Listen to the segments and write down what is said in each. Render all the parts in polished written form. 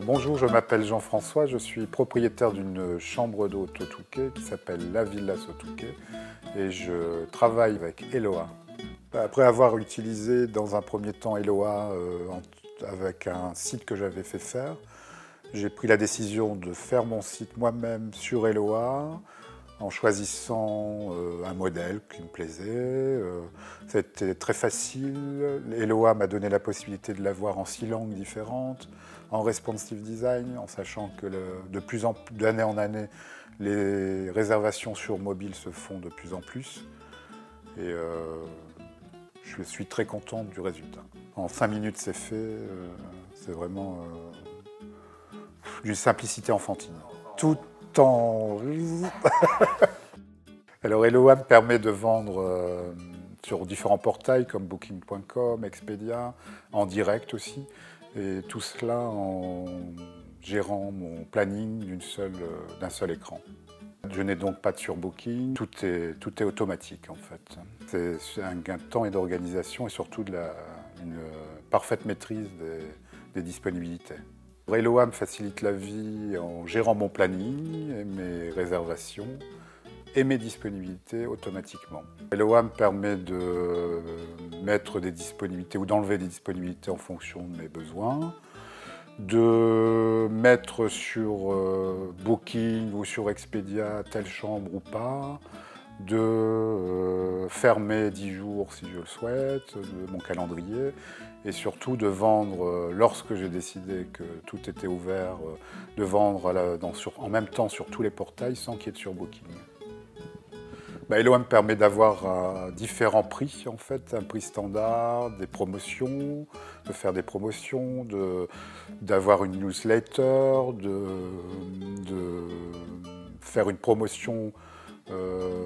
Bonjour, je m'appelle Jean-François, je suis propriétaire d'une chambre d'hôte au Touquet qui s'appelle La Villas au Touquet et je travaille avec Eloa. Après avoir utilisé dans un premier temps Eloa avec un site que j'avais fait faire, j'ai pris la décision de faire mon site moi-même sur Eloa en choisissant un modèle qui me plaisait. C'était très facile. Eloa m'a donné la possibilité de l'avoir en 6 langues différentes, en responsive design, en sachant que de plus en plus, d'année en année, les réservations sur mobile se font de plus en plus. Et je suis très content du résultat. En 5 minutes, c'est fait. C'est vraiment d'une simplicité enfantine. Tout en... Alors Eloa me permet de vendre sur différents portails comme Booking.com, Expedia, en direct aussi. Et tout cela en gérant mon planning d'un seul écran. Je n'ai donc pas de surbooking, tout est automatique en fait. C'est un gain de temps et d'organisation et surtout une parfaite maîtrise des disponibilités. Eloa me facilite la vie en gérant mon planning et mes réservations et mes disponibilités automatiquement. Eloa me permet de mettre des disponibilités ou d'enlever des disponibilités en fonction de mes besoins, de mettre sur Booking ou sur Expedia telle chambre ou pas, de fermer 10 jours si je le souhaite, de mon calendrier, et surtout de vendre, lorsque j'ai décidé que tout était ouvert, de vendre en même temps sur tous les portails sans qu'il y ait de surbooking. Eloa me permet d'avoir différents prix, en fait, un prix standard, des promotions, de faire des promotions, d'avoir une newsletter, de faire une promotion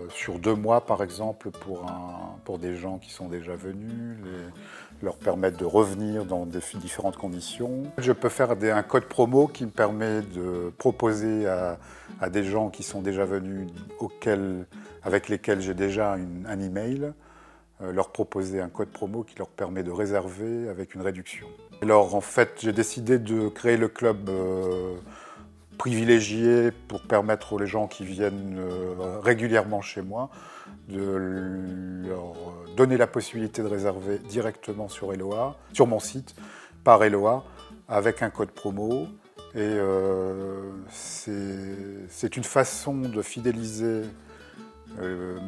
sur 2 mois, par exemple, pour des gens qui sont déjà venus, leur permettre de revenir dans différentes conditions. Je peux faire un code promo qui me permet de proposer à des gens qui sont déjà venus, avec lesquels j'ai déjà un email, leur proposer un code promo qui leur permet de réserver avec une réduction. Alors en fait, j'ai décidé de créer le club privilégié pour permettre aux gens qui viennent régulièrement chez moi de leur donner la possibilité de réserver directement sur Eloa, sur mon site, par Eloa, avec un code promo. Et c'est une façon de fidéliser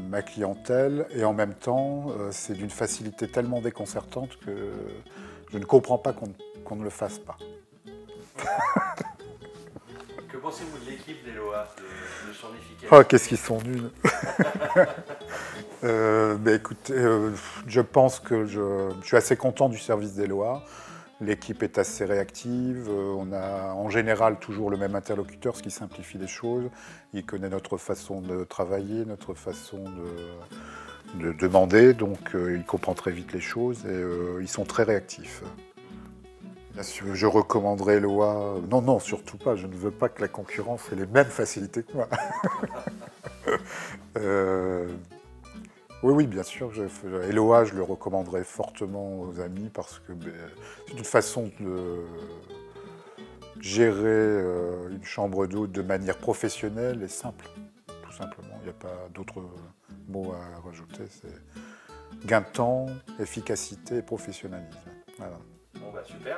ma clientèle et en même temps, c'est d'une facilité tellement déconcertante que je ne comprends pas qu'on ne le fasse pas. Que pensez-vous de l'équipe d'Eloa, de son efficacité? Oh, qu'est-ce qu'ils sont nuls. Écoutez, je pense que je suis assez content du service d'Eloa. L'équipe est assez réactive, on a en général toujours le même interlocuteur, ce qui simplifie les choses. Il connaît notre façon de travailler, notre façon de demander, donc il comprend très vite les choses et ils sont très réactifs. Bien sûr, je recommanderais Eloa. Non, non, surtout pas, je ne veux pas que la concurrence ait les mêmes facilités que moi. Oui, oui, bien sûr. Eloa, je le recommanderais fortement aux amis parce que c'est une façon de gérer une chambre d'hôte de manière professionnelle et simple, tout simplement. Il n'y a pas d'autres mots à rajouter. C'est gain de temps, efficacité et professionnalisme. Voilà. Bon, bah super.